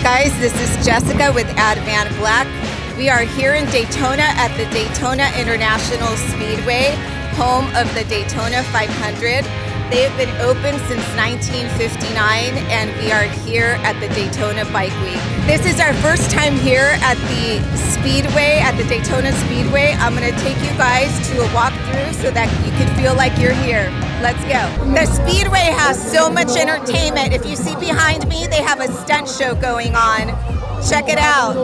guys, this is Jessica with Advanblack. We are here in Daytona at the Daytona International Speedway, home of the Daytona 500. They have been open since 1959 and we are here at the Daytona Bike Week. This is our first time here at the Speedway, at the Daytona Speedway. I'm going to take you guys to a walkthrough so that you can feel like you're here. Let's go. The Speedway has so much entertainment. If you see behind me, they have a stunt show going on. Check it out.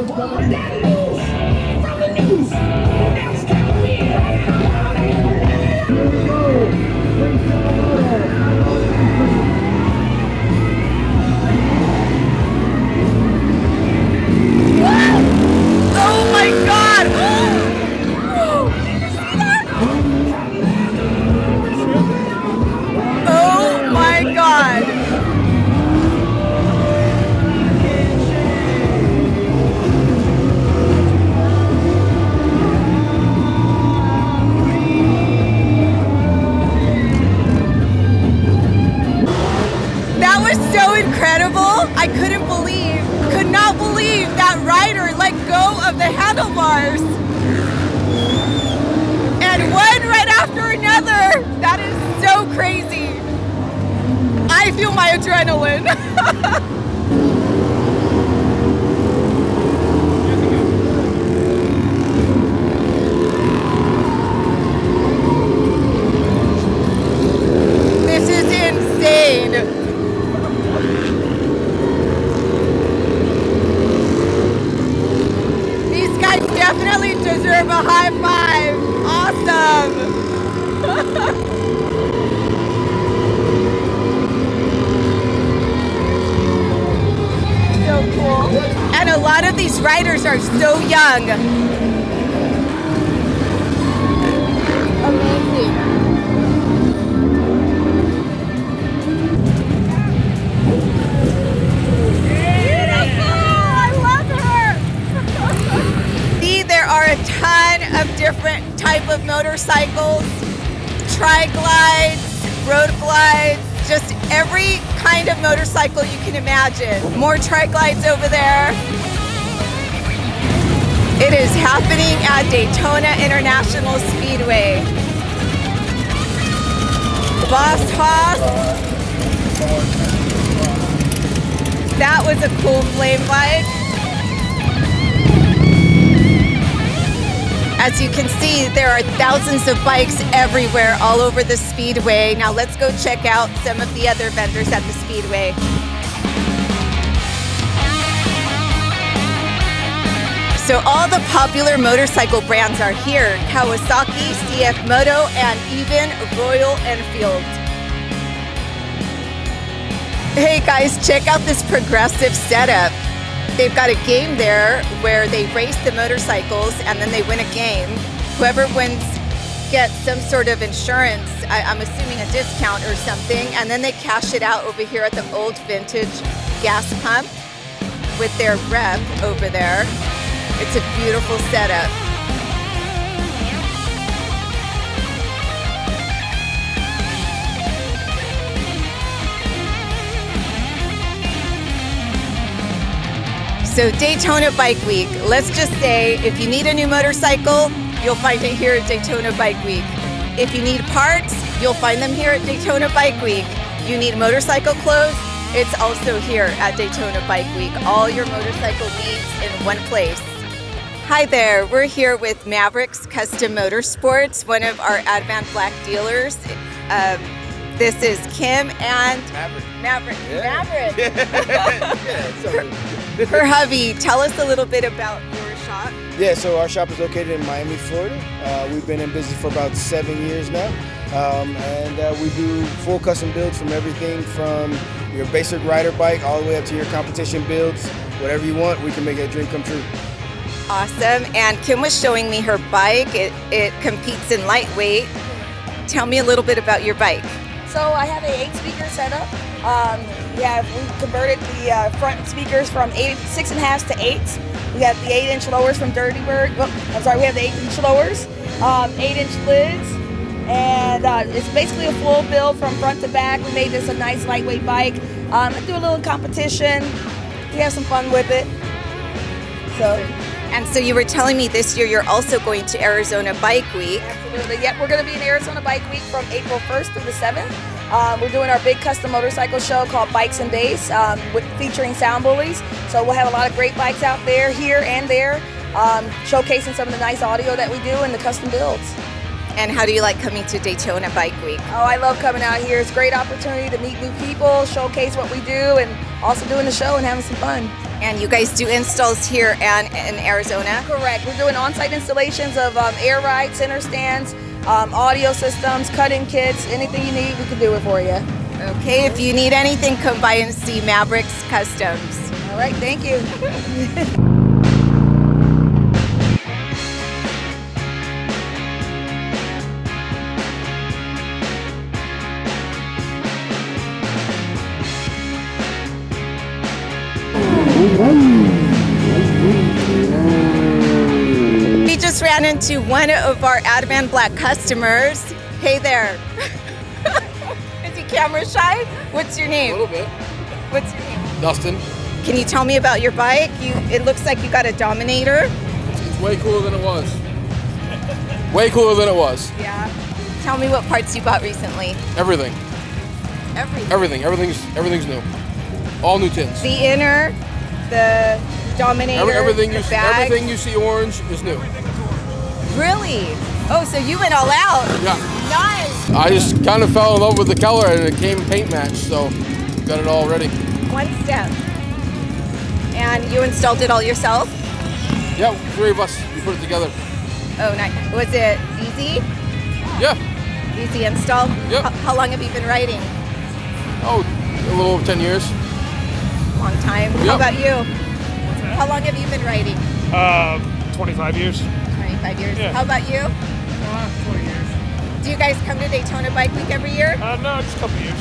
Oh my God! Oh my God! That was so incredible. I could not believe that rider let go of the handlebars. And one right after another. That is so crazy. I feel my adrenaline. This is insane. Definitely deserve a high five. Awesome. So cool. And a lot of these riders are so young. Amazing. There are a ton of different type of motorcycles, tri-glides, road glides, just every kind of motorcycle you can imagine. More tri-glides over there. It is happening at Daytona International Speedway. Boss Hoss. That was a cool flame bike. As you can see, there are thousands of bikes everywhere all over the Speedway. Now let's go check out some of the other vendors at the Speedway. So all the popular motorcycle brands are here: Kawasaki, CF Moto, and even Royal Enfield. Hey guys, check out this progressive setup. They've got a game there where they race the motorcycles and then they win a game. Whoever wins gets some sort of insurance, I'm assuming a discount or something, and then they cash it out over here at the old vintage gas pump with their rep over there. It's a beautiful setup. So Daytona Bike Week, let's just say if you need a new motorcycle, you'll find it here at Daytona Bike Week. If you need parts, you'll find them here at Daytona Bike Week. You need motorcycle clothes, it's also here at Daytona Bike Week. All your motorcycle needs in one place. Hi there, we're here with Maverik's Custom Motorsports, one of our Advanblack dealers. This is Kim and Maverik. Yeah. Maverik. Yeah, her hubby. Tell us a little bit about your shop. Yeah, so our shop is located in Miami, Florida. We've been in business for about 7 years now. And we do full custom builds from everything from your basic rider bike all the way up to your competition builds. Whatever you want, we can make that dream come true. Awesome. And Kim was showing me her bike. It competes in lightweight. Tell me a little bit about your bike. So I have a 8-speaker setup. We converted the front speakers from 6.5s to 8s. We have the 8-inch lowers from Eddie Byrd. We have the 8-inch lowers, 8-inch lids, and it's basically a full build from front to back. We made this a nice lightweight bike. I do a little competition, we have some fun with it. So. And so you were telling me this year you're also going to Arizona Bike Week. Absolutely. Yep, we're going to be in Arizona Bike Week from April 1st through the 7th. We're doing our big custom motorcycle show called Bikes and Bass, featuring sound bullies. So we'll have a lot of great bikes out there, here and there, showcasing some of the nice audio that we do and the custom builds. And how do you like coming to Daytona Bike Week? Oh, I love coming out here. It's a great opportunity to meet new people, showcase what we do, and also doing the show and having some fun. And you guys do installs here and in Arizona? Correct. We're doing on-site installations of air rides, center stands, audio systems, cut-in kits, anything you need, we can do it for you. Okay, if you need anything, come by and see Maverik's Customs. All right, thank you. We just ran into one of our Advanblack customers. Hey there. Is he camera shy? What's your name? A little bit. What's your name? Dustin. Can you tell me about your bike? It looks like you got a Dominator. It's way cooler than it was. Way cooler than it was. Yeah. Tell me what parts you bought recently. Everything. Everything. Everything's new. All new tins. The inner, the Dominator, everything the you see orange is new. Really? Oh, so you went all out. Yeah. Nice. I just kind of fell in love with the color and it came paint match, so got it all ready. One step. And you installed it all yourself? Yeah, 3 of us. We put it together. Oh, nice. Was it easy? Yeah. Easy install? Yep. How long have you been riding? Oh, a little over 10 years. Long time. Yep. How about you? How long have you been riding? 25 years. 25 years. Yeah. How about you? 20 years. Do you guys come to Daytona Bike Week every year? No, just a couple years.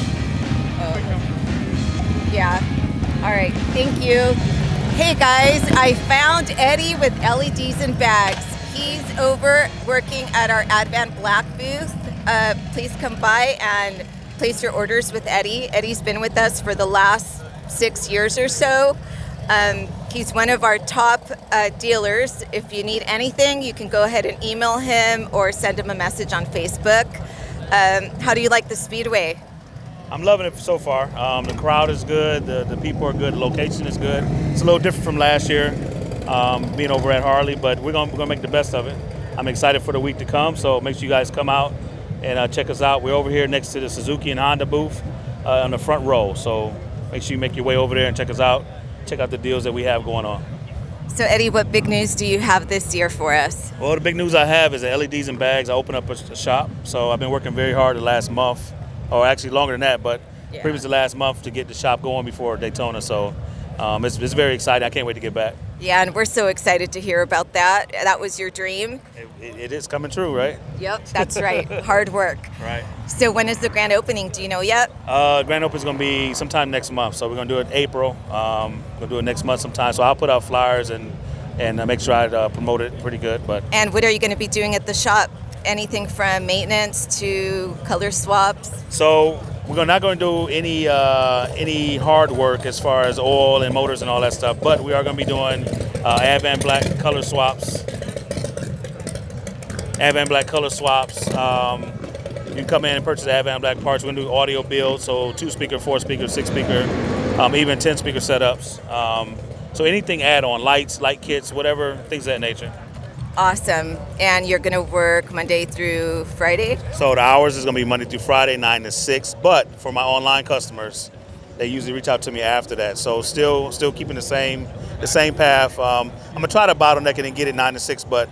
Yeah. All right. Thank you. Hey guys, I found Eddie with LEDs and bags. He's over working at our Advanblack booth. Please come by and place your orders with Eddie. Eddie's been with us for the last 6 years or so. He's one of our top dealers. If you need anything, you can go ahead and email him or send him a message on Facebook. How do you like the Speedway? I'm loving it so far. The crowd is good, the people are good, the location is good. It's a little different from last year, being over at Harley, but we're gonna make the best of it. I'm excited for the week to come, so make sure you guys come out and check us out. We're over here next to the Suzuki and Honda booth on the front row, so make sure you make your way over there and check us out. Check out the deals that we have going on. So Eddie, what big news do you have this year for us? Well, the big news I have is the LEDs and bags. I opened up a shop, so I've been working very hard the last month, or actually longer than that, but previous to last month to get the shop going before Daytona. So it's very exciting. I can't wait to get back. Yeah, and we're so excited to hear about that. That was your dream? It is coming true, right? Yep, that's right. Hard work. Right. So when is the grand opening? Do you know yet? Grand opening is going to be sometime next month. So we're going to do it in April. We're going to do it next month sometime. So I'll put out flyers and make sure I promote it pretty good. And what are you going to be doing at the shop? Anything from maintenance to color swaps? So we're not going to do any hard work as far as oil and motors and all that stuff, but we are going to be doing Advanblack color swaps. Advanblack color swaps. You can come in and purchase Advanblack parts. We're going to do audio builds, so 2-speaker, 4-speaker, 6-speaker, even 10-speaker setups. So anything add-on, lights, light kits, whatever, things of that nature. Awesome. And you're going to work Monday through Friday? So the hours is going to be Monday through Friday, 9 to 6. But for my online customers, they usually reach out to me after that. So still keeping the same path. I'm going to try to bottleneck it and get it 9 to 6, but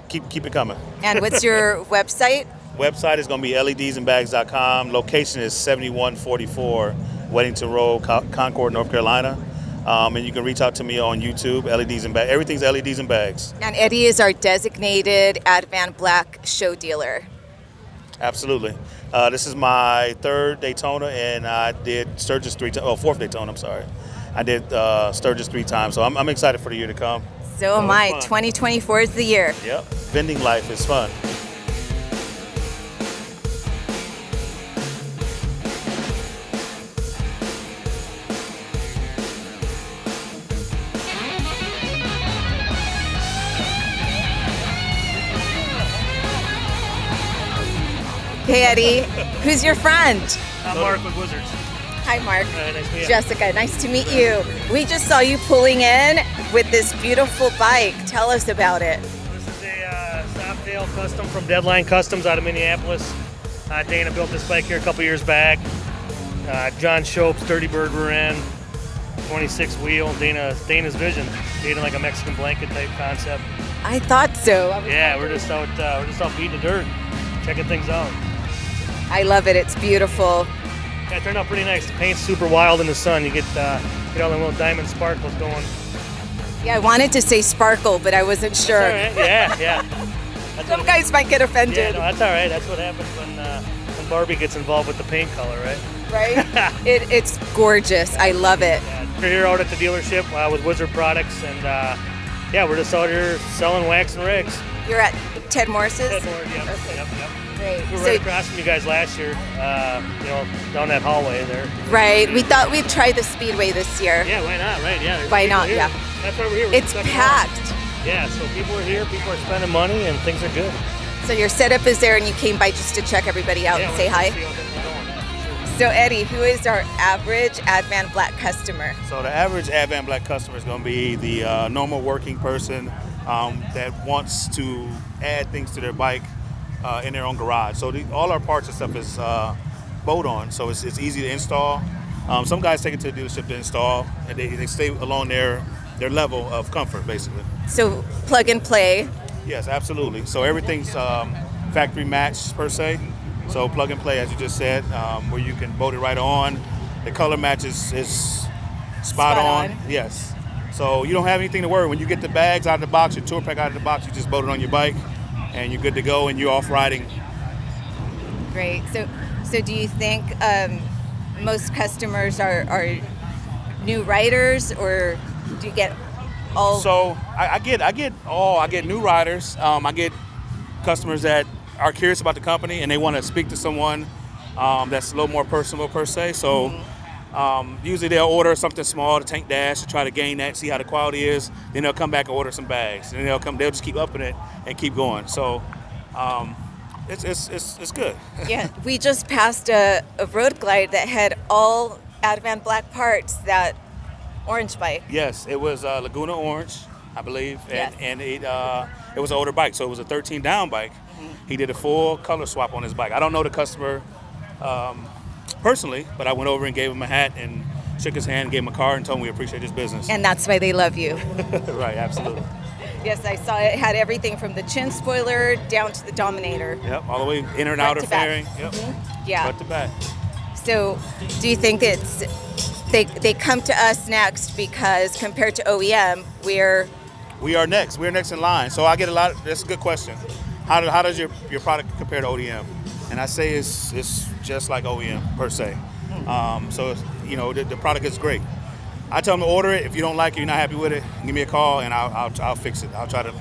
keep it coming. And what's your website? Website is going to be ledsandbags.com. Location is 7144 Weddington Road, Concord, North Carolina. And you can reach out to me on YouTube, LEDs and bags. Everything's LEDs and bags. And Eddie is our designated Advanblack show dealer. Absolutely. This is my 3rd Daytona, and I did Sturgis 3 times. Oh, 4th Daytona, I'm sorry. I did Sturgis 3 times, so I'm excited for the year to come. So am I. 2024 is the year. Yep. Vending life is fun. Hey, Eddie. Who's your friend? Mark with Wizards. Hi, Mark. Nice to meet you. Jessica, nice to meet you. We just saw you pulling in with this beautiful bike. Tell us about it. This is a Softail custom from Deadline Customs out of Minneapolis. Dana built this bike here a couple years back. John Shope's Dirty Bird rear end, 26 wheel. Dana's vision. Dana like a Mexican blanket type concept. I thought so. Yeah, we're just out beating the dirt, checking things out. I love it. It's beautiful. Yeah, it turned out pretty nice. The paint's super wild in the sun. You get all the little diamond sparkles going. Yeah, I wanted to say sparkle, but I wasn't sure. That's all right. Yeah. Some guys might get offended. Yeah, no, that's all right. That's what happens when Barbie gets involved with the paint color, right? Right? It's gorgeous. I love it. Yeah, we're here out at the dealership with Wizard Products, and yeah, we're just out here selling wax and rigs. You're at Ted Morris's? Ted Morris, yep. Okay. Yep. Great. We were right across from you guys last year, down that hallway there. Right. We thought we'd try the Speedway this year. Yeah, why not? Right, yeah. Why not? Here. Yeah. That's why we're here. It's packed. Yeah, so people are here, people are spending money, and things are good. So your setup is there, and you came by just to check everybody out and say hi? So Eddie, who is our average Advanblack customer? So the average Advanblack customer is going to be the normal working person that wants to add things to their bike in their own garage. So all our parts and stuff is bolt on, so it's easy to install. Some guys take it to the dealership to install, and they stay along their level of comfort, basically. So plug and play. Yes, absolutely. So everything's factory matched per se. So plug and play, as you just said, where you can bolt it right on. The color match is spot on. Yes. So you don't have anything to worry. When you get the bags out of the box, your tour pack out of the box, you just bolt it on your bike, and you're good to go, and you're off riding. Great. So do you think most customers are new riders, or do you get all? So I get new riders. I get customers that are curious about the company and they want to speak to someone that's a little more personal per se. So usually they'll order something small, the tank dash, to try to gain that, see how the quality is. Then they'll come back and order some bags, and they'll just keep upping it and keep going. So it's good. Yeah, we just passed a road glide that had all Advanblack parts. That orange bike. Yes, it was Laguna Orange, I believe, Yes. and it was an older bike, so it was a 13 down bike. He did a full color swap on his bike. I don't know the customer personally, but I went over and gave him a hat and shook his hand, gave him a card, and told him we appreciate his business. And that's why they love you. Right, absolutely. Yes, I saw it had everything from the chin spoiler down to the Dominator. Yep, all the way inner and outer fairing. Yep. Yeah. Front to back. So, do you think it's they come to us next because compared to OEM, we are next. We're next in line. So I get a lot. That's a good question. How does your product compare to OEM? And I say it's just like OEM per se. So the product is great. I tell them to order it. If you don't like it, you're not happy with it, give me a call and I'll fix it. I'll try to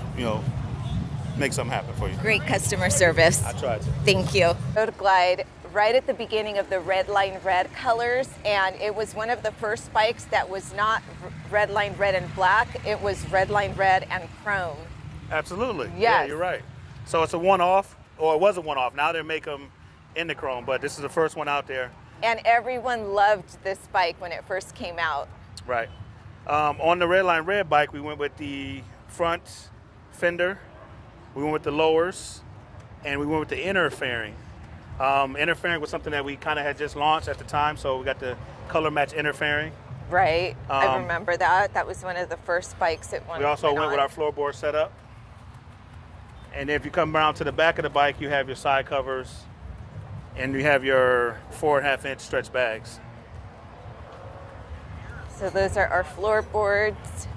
make something happen for you. Great customer service. I tried to. Thank you. Road Glide right at the beginning of the red line red colors, and it was one of the first bikes that was not red line red and black. It was red line red and chrome. Absolutely. Yes. Yeah, you're right. So it's a one-off, or it was a one-off. Now they make them in the chrome, but this is the first one out there. And everyone loved this bike when it first came out. Right. On the red line red bike, we went with the front fender, we went with the lowers, and we went with the inner fairing. Inner fairing was something that we kind of had just launched at the time, so we got the color match inner fairing. Right. I remember that. That was one of the first bikes that went. We also went with our floorboard setup. And if you come around to the back of the bike, you have your side covers, and you have your 4.5-inch stretch bags. So those are our floorboards.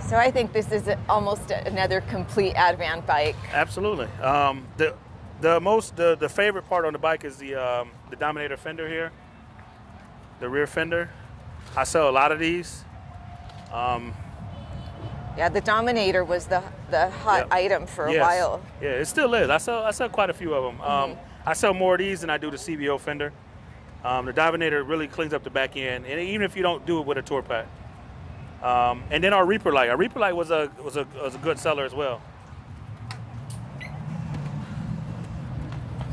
So I think this is almost another complete Advan bike. Absolutely. The favorite part on the bike is the Dominator fender here, the rear fender. I sell a lot of these. Yeah, the Dominator was the hot item for a while. Yeah, it still is. I sell quite a few of them. I sell more of these than I do the CBO fender. The Dominator really cleans up the back end, and even if you don't do it with a tour pack. And then our Reaper light. Our Reaper light was a good seller as well.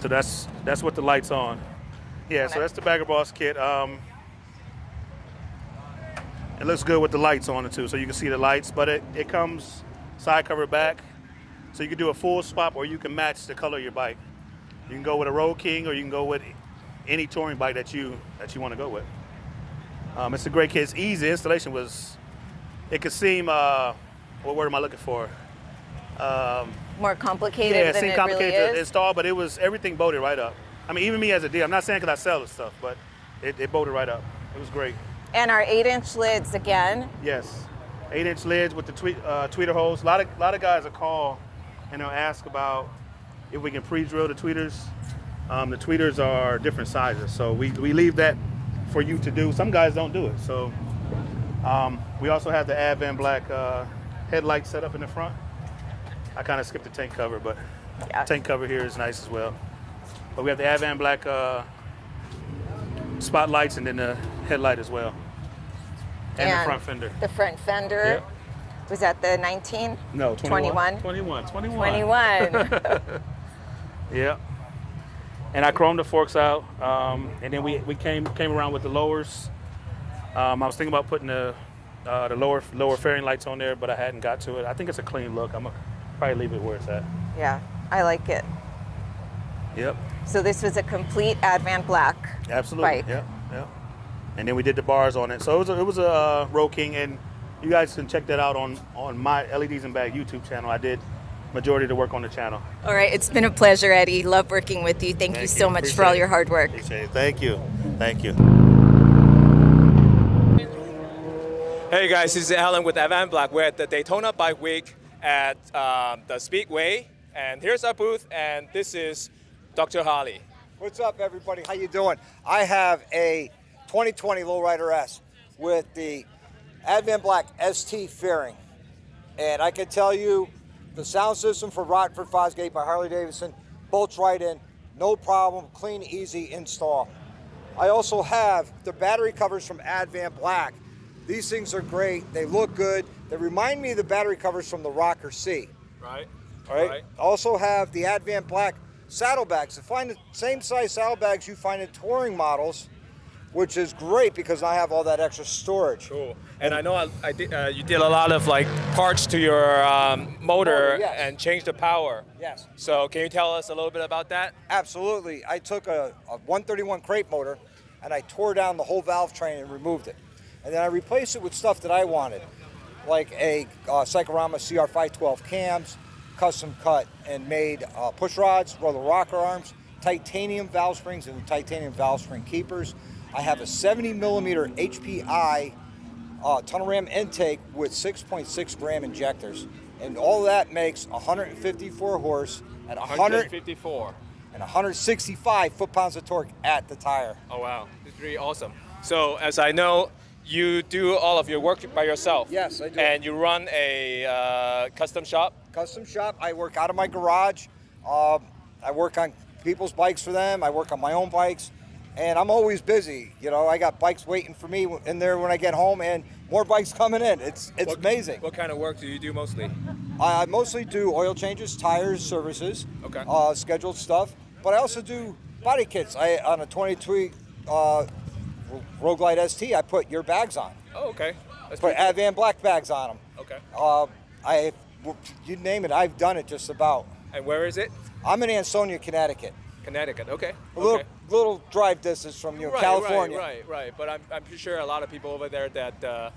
So that's what the light's on. Yeah, so that's the Bagger Boss kit. It looks good with the lights on it too, so you can see the lights, but it comes side cover back. So you can do a full swap, or you can match the color of your bike. You can go with a Road King, or you can go with any touring bike that you want to go with. It's a great kit. It's easy. The installation was, it could seem, what word am I looking for? More complicated yeah, it than seemed it complicated really to is. install, but it was, everything bolted right up. I mean, even me as a dealer, I'm not saying because I sell this stuff, but it bolted right up. It was great. And our 8-inch lids again. Yes, 8-inch lids with the tweeter holes. A lot of guys will call and they'll ask about if we can pre-drill the tweeters. The tweeters are different sizes, so we leave that for you to do. Some guys don't do it. So we also have the Advanblack headlight set up in the front. I kind of skipped the tank cover, but Yeah. tank cover here is nice as well. But we have the Advanblack spotlights and then the headlight as well. And the front fender. The front fender. Yep. Was that the 19? No, 21? 21. 21. Yeah. And I chromed the forks out, and then we came around with the lowers. I was thinking about putting the lower fairing lights on there, but I hadn't got to it. I think it's a clean look. I'm gonna probably leave it where it's at. Yeah, I like it. Yep. So this was a complete Advanblack Absolutely. bike. Yep. Yep. And then we did the bars on it. So it was a Road King, and you guys can check that out on my LEDs and Bag YouTube channel. I did majority of the work on the channel. All right, it's been a pleasure, Eddie. Love working with you. Thank you so much for all your hard work. Appreciate it. Thank you. Thank you. Hey guys, this is Alan with Advanblack. We're at the Daytona Bike Week at the Speedway, and here's our booth, and this is Dr. Harley. What's up, everybody? How you doing? I have a 2020 Lowrider S with the Advanblack ST fairing, and I can tell you the sound system for Rockford Fosgate by Harley Davidson bolts right in, no problem, clean, easy install. I also have the battery covers from Advanblack. These things are great. They look good. They remind me of the battery covers from the Rocker C. Right. All right. Also have the Advanblack saddlebags. To find the same size saddlebags you find in touring models, which is great because I have all that extra storage. Cool. And I know you did a lot of like parts to your motor, yes. and changed the power. Yes. So can you tell us a little bit about that? Absolutely. I took a 131 crate motor and I tore down the whole valve train and removed it. And then I replaced it with stuff that I wanted, like a Cyclorama CR512 cams, custom cut and made push rods, roller rocker arms, titanium valve springs, and titanium valve spring keepers. I have a 70 millimeter HPI tunnel ram intake with 6.6 gram injectors. And all that makes 154 horse and 154. And 165 foot-pounds of torque at the tire. Oh wow, it's really awesome. So as I know, you do all of your work by yourself. Yes, I do. And you run a custom shop? Custom shop. I work out of my garage. I work on people's bikes for them. I work on my own bikes. And I'm always busy. You know, I got bikes waiting for me in there when I get home, and more bikes coming in. It's amazing. What kind of work do you do mostly? I mostly do oil changes, tires, services, okay. Scheduled stuff. But I also do body kits. On a 22 Road Glide ST, I put your bags on. Oh, okay. That's put Advanblack bags on them. Okay. You name it, I've done it just about. And where is it? I'm in Ansonia, Connecticut. Connecticut, okay. A little drive distance from California. Right. But I'm pretty sure a lot of people over there that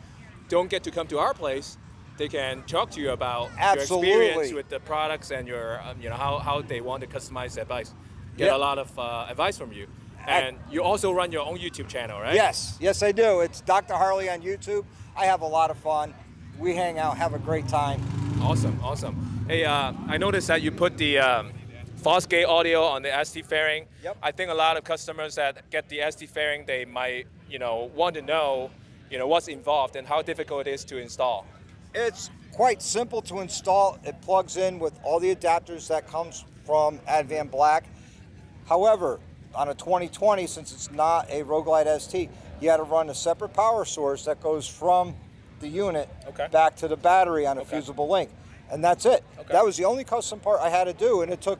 don't get to come to our place, they can talk to you about your experience with the products and your, how they want to customize their bikes. Get a lot of advice from you. And you also run your own YouTube channel, right? Yes, I do. It's Dr. Harley on YouTube. I have a lot of fun. We hang out, have a great time. Awesome. Hey, I noticed that you put the Fosgate audio on the ST fairing. Yep. I think a lot of customers that get the ST fairing, they might, want to know, what's involved and how difficult it is to install. It's quite simple to install. It plugs in with all the adapters that comes from Advanblack. However, on a 2020, since it's not a Road Glide ST, you had to run a separate power source that goes from the unit back to the battery on a fusible link. And that's it. That was the only custom part I had to do, and it took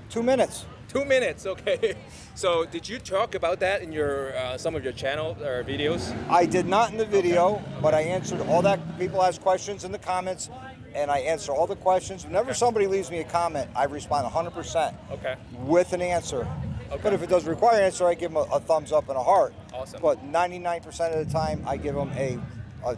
2 minutes. 2 minutes, okay. So did you talk about that in your some of your channel or videos? I did not in the video, but I answered all that. People ask questions in the comments, and I answer all the questions. Whenever somebody leaves me a comment, I respond 100% with an answer. But if it does require an answer, I give them a thumbs up and a heart. Awesome. But 99% of the time, I give them an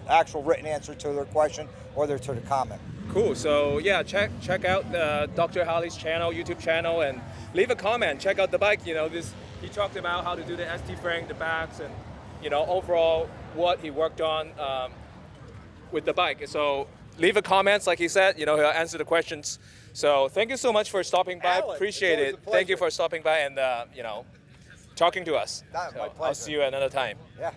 actual written answer to their question or to the comment. Cool. So yeah, check out Dr. Harley's channel, YouTube channel, and leave a comment. Check out the bike. You know, he talked about how to do the ST frame, the backs, and you know overall what he worked on with the bike. So leave a comments, like he said. You know, he'll answer the questions. So thank you so much for stopping by. Alan, appreciate it. Thank you for stopping by and you know talking to us. My pleasure. I'll see you another time. Yeah.